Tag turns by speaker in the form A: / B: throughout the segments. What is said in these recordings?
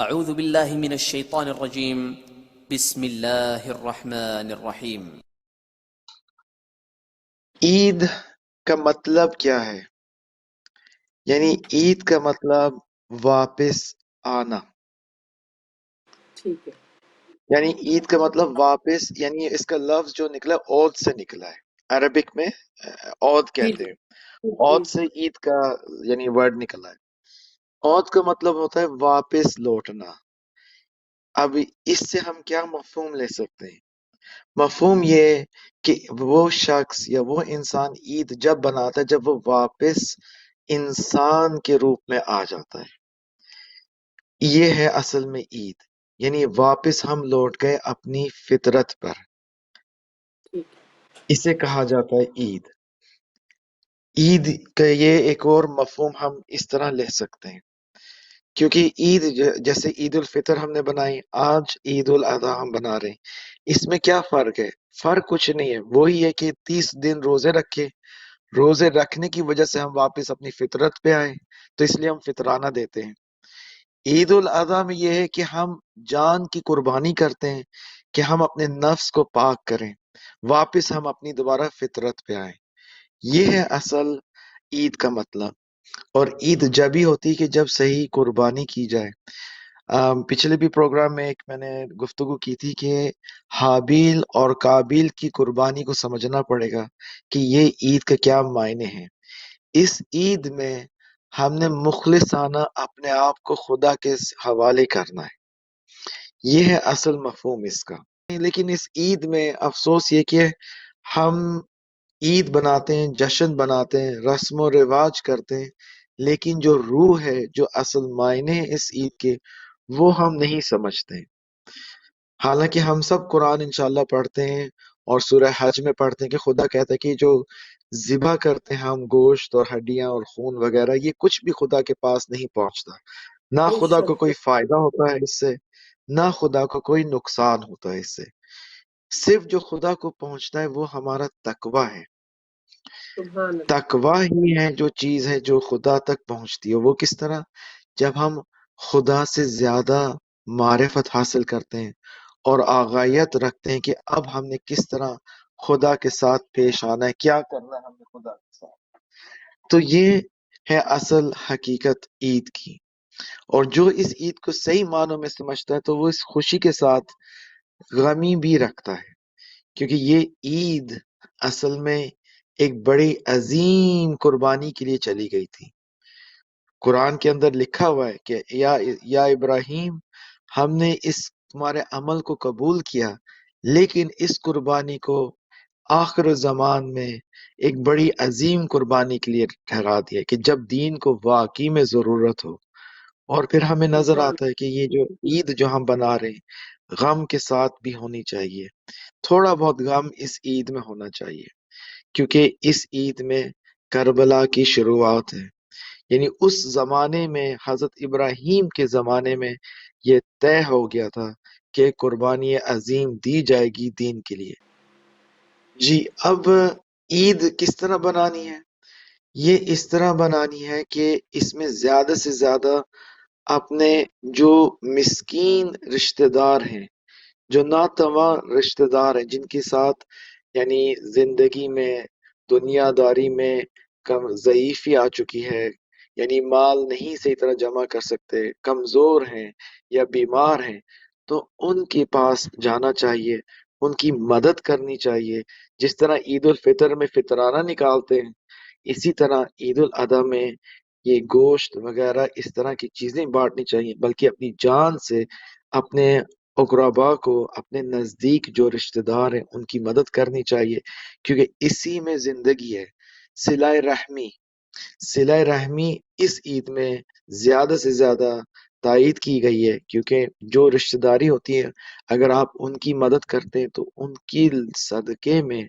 A: أعوذ بالله من الشيطان الرجيم. بسم الله الرحمن الرحيم.
B: عید کا مطلب کیا ہے؟ یعنی عید کا مطلب واپس آنا،
C: ٹھیک ہے.
B: یعنی عید کا مطلب واپس، یعنی اس کا لفظ جو نکلا عود سے نکلا ہے، عربک میں عود
C: جی
B: کہتے
C: جی
B: ہیں،
C: جی
B: عود سے عید کا یعنی ورڈ نکلا ہے۔ عود کا مطلب ہوتا ہے واپس لوٹنا۔ اب اس سے ہم کیا مفہوم لے سکتے ہیں؟ مفہوم یہ کہ وہ شخص یا وہ انسان عید جب بناتا ہے جب وہ واپس انسان کے روپ میں آ جاتا ہے، یہ ہے اصل میں عید، یعنی واپس ہم لوٹ گئے اپنی فطرت پر،
C: ٹھیک
B: اسے کہا جاتا ہے عید۔ عید کا یہ ایک اور مفہوم ہم اس طرح لے سکتے ہیں، کیونکہ عید جیسے عید الفطر ہم نے بنائی، آج عید الاضحیٰ ہم بنا رہے ہیں، اس میں کیا فرق ہے؟ فرق کچھ نہیں ہے، وہی ہے کہ 30 دن روزے رکھے، روزے رکھنے کی وجہ سے ہم واپس اپنی فطرت پہ آئے، تو اس لیے ہم فطرانہ دیتے ہیں۔ عید الاضحیٰ میں یہ ہے کہ ہم جان کی قربانی کرتے ہیں کہ ہم اپنے نفس کو پاک کریں، واپس ہم اپنی دوبارہ فطرت پہ آئیں، یہ ہے اصل عید کا مطلب۔ اور عید جب ہی ہوتی ہے کہ جب صحیح قربانی کی جائے۔ پچھلے بھی پروگرام میں ایک میں نے گفتگو کی تھی کہ حابیل اور قابیل کی قربانی کو سمجھنا پڑے گا کہ یہ عید کا کیا معنی ہے۔ اس عید میں ہم نے مخلصانہ اپنے آپ کو خدا کے حوالے کرنا ہے، یہ ہے اصل مفہوم اس کا۔ لیکن اس عید میں افسوس یہ کہ ہم عید بناتے ہیں، جشن بناتے ہیں، رسم و رواج کرتے ہیں، لیکن جو روح ہے، جو اصل معنی ہے اس عید کے، وہ ہم نہیں سمجھتے۔ حالانکہ ہم سب قرآن انشاءاللہ پڑھتے ہیں اور سورہ حج میں پڑھتے ہیں کہ خدا کہتا ہے کہ جو ذبح کرتے ہیں ہم گوشت اور ہڈیاں اور خون وغیرہ، یہ کچھ بھی خدا کے پاس نہیں پہنچتا، نہ
C: بے
B: خدا کو
C: شک.
B: کوئی فائدہ ہوتا ہے اس سے، نہ خدا کو کوئی نقصان ہوتا ہے اس سے۔ صرف جو خدا کو پہنچتا ہے وہ ہمارا تقوی ہے۔
C: سبحان اللہ.
B: تقوی ہی ہے جو چیز ہے جو خدا تک پہنچتی ہے۔ وہ کس طرح؟ جب ہم خدا سے زیادہ معرفت حاصل کرتے ہیں اور آگاہیت رکھتے ہیں کہ اب ہم نے کس طرح خدا کے ساتھ پیش آنا ہے، کیا کرنا ہے ہم نے خدا کے ساتھ، تو یہ ہے اصل حقیقت عید کی۔ اور جو اس عید کو صحیح معنوں میں سمجھتا ہے تو وہ اس خوشی کے ساتھ غمی بھی رکھتا ہے، کیونکہ یہ عید اصل میں ایک بڑی عظیم قربانی کے لیے چلی گئی تھی۔ قرآن کے اندر لکھا ہوا ہے کہ یا ابراہیم، ہم نے اس تمہارے عمل کو قبول کیا، لیکن اس قربانی کو آخر زمان میں ایک بڑی عظیم قربانی کے لیے ٹھہرا دیا کہ جب دین کو واقعی میں ضرورت ہو۔ اور پھر ہمیں نظر
C: سبحان.
B: آتا ہے کہ یہ جو عید جو ہم بنا رہے ہیں غم کے ساتھ بھی ہونی چاہیے، تھوڑا بہت غم اس عید میں ہونا چاہیے، کیونکہ اس عید میں کربلا کی شروعات ہے، یعنی اس زمانے میں حضرت ابراہیم کے زمانے میں یہ طے ہو گیا تھا کہ قربانی عظیم دی جائے گی دین کے لیے۔ جی، اب عید کس طرح بنانی ہے؟ یہ اس طرح بنانی ہے کہ اس میں زیادہ سے زیادہ اپنے جو مسکین رشتہ دار ہیں، جو ناتواں رشتہ دار ہیں، جن کے ساتھ یعنی زندگی میں دنیا داری میں کم ضعیفی آ چکی ہے، یعنی مال نہیں صحیح طرح جمع کر سکتے، کمزور ہیں یا بیمار ہیں، تو ان کے پاس جانا چاہیے، ان کی مدد کرنی چاہیے۔ جس طرح عید الفطر میں فطرانہ نکالتے ہیں، اسی طرح عید الاضحیٰ میں یہ گوشت وغیرہ اس طرح کی چیزیں بانٹنی چاہیے، بلکہ اپنی جان سے اپنے اقربا کو، اپنے نزدیک جو رشتہ دار ہیں ان کی مدد کرنی چاہیے، کیونکہ اسی میں زندگی ہے۔ صلہ رحمی، صلہ رحمی اس عید میں زیادہ سے زیادہ تائید کی گئی ہے، کیونکہ جو رشتہ داری ہوتی ہے اگر آپ ان کی مدد کرتے ہیں تو ان کی صدقے میں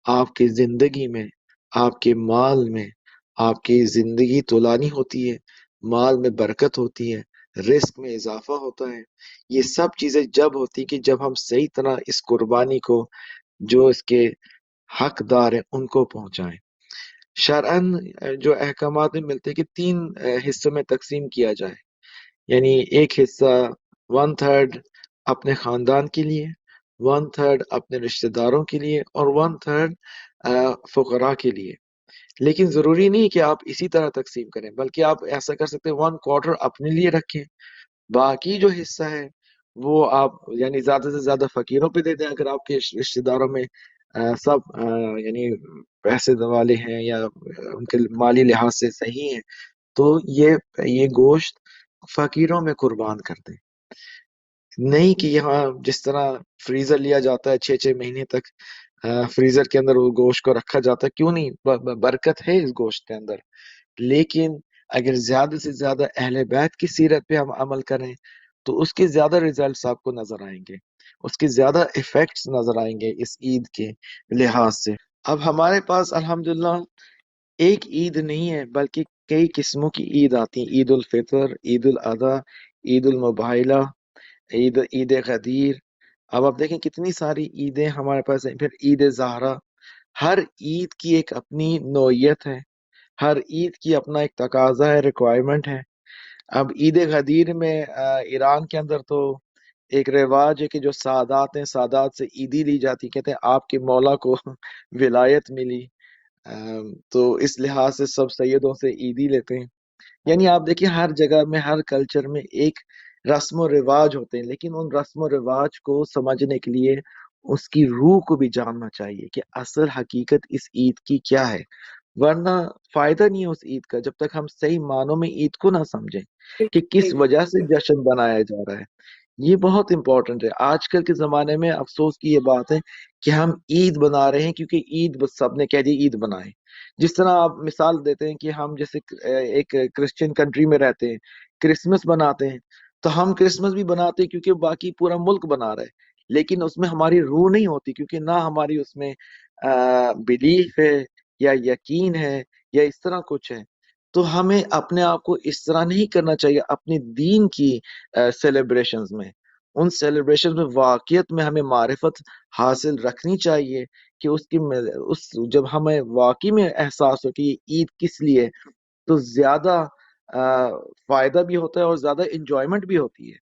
B: آپ کی زندگی میں، آپ کے مال میں، آپ کی زندگی طولانی ہوتی ہے، مال میں برکت ہوتی ہے، رزق میں اضافہ ہوتا ہے۔ یہ سب چیزیں جب ہوتی کہ جب ہم صحیح طرح اس قربانی کو جو اس کے حقدار ہیں ان کو پہنچائیں۔ شرعن جو احکامات میں ملتے ہیں کہ 3 حصوں میں تقسیم کیا جائے، یعنی ایک حصہ 1/3 اپنے خاندان کے لیے، 1/3 اپنے رشتہ داروں کے لیے، اور 1/3 فقراء کے لیے۔ لیکن ضروری نہیں کہ آپ اسی طرح تقسیم کریں، بلکہ آپ ایسا کر سکتے ہیں 1/4 اپنے لیے رکھیں، باقی جو حصہ ہے وہ آپ یعنی زیادہ سے زیادہ فقیروں پہ دے دیں اگر آپ کے رشتہ داروں میں سب یعنی پیسے والے ہیں یا ان کے مالی لحاظ سے صحیح ہیں، تو یہ گوشت فقیروں میں قربان کر دیں۔ نہیں کہ یہاں جس طرح فریزر لیا جاتا ہے 6 مہینے تک فریزر کے اندر وہ گوشت کو رکھا جاتا ہے، کیوں نہیں، برکت ہے اس گوشت کے اندر، لیکن اگر زیادہ سے زیادہ اہل بیت کی سیرت پہ ہم عمل کریں تو اس کے زیادہ ریزلٹس آپ کو نظر آئیں گے، اس کے زیادہ ایفیکٹس نظر آئیں گے اس عید کے لحاظ سے۔ اب ہمارے پاس الحمدللہ ایک عید نہیں ہے بلکہ کئی قسموں کی عید آتی ہیں، عید الفطر، عید الاضحیٰ، عید المباہلہ، عید غدیر۔ اب آپ دیکھیں کتنی ساری عیدیں ہمارے پاس ہیں، پھر عید زہرا۔ ہر عید کی ایک اپنی نوعیت ہے، ہر عید کی اپنا ایک تقاضا ہے، ریکوائرمنٹ ہے۔ اب عید غدیر میں ایران کے اندر تو ایک رواج ہے کہ جو سادات ہیں سادات سے عیدی لی جاتی، کہتے ہیں آپ کے مولا کو ولایت ملی، تو اس لحاظ سے سب سیدوں سے عیدی لیتے ہیں۔ یعنی آپ دیکھیں ہر جگہ میں ہر کلچر میں ایک رسم و رواج ہوتے ہیں، لیکن ان رسم و رواج کو سمجھنے کے لیے اس کی روح کو بھی جاننا چاہیے کہ اصل حقیقت اس عید کی کیا ہے، ورنہ فائدہ نہیں ہے اس عید کا جب تک ہم صحیح معنوں میں عید کو نہ سمجھیں کہ کس وجہ سے جشن بنایا جا رہا ہے۔ یہ بہت امپورٹنٹ ہے۔ آج کل کے زمانے میں افسوس کی یہ بات ہے کہ ہم عید بنا رہے ہیں کیونکہ عید بس سب نے کہہ دی عید بنائیں۔ جس طرح آپ مثال دیتے ہیں کہ ہم جیسے ایک کرسچن کنٹری میں رہتے ہیں، کرسمس بناتے ہیں، تو ہم کرسمس بھی بناتے ہیں کیونکہ باقی پورا ملک بنا رہا ہے، لیکن اس میں ہماری روح نہیں ہوتی کیونکہ نہ ہماری اس میں بلیف ہے یا یقین ہے یا اس طرح کچھ ہے۔ تو ہمیں اپنے آپ کو اس طرح نہیں کرنا چاہیے اپنے دین کی سیلیبریشنز میں، ان سیلیبریشنز میں واقعیت میں ہمیں معرفت حاصل رکھنی چاہیے کہ جب ہمیں واقعی میں احساس ہو کہ یہ عید کس لیے، تو زیادہ فائدہ بھی ہوتا ہے اور زیادہ انجوائمنٹ بھی ہوتی ہے۔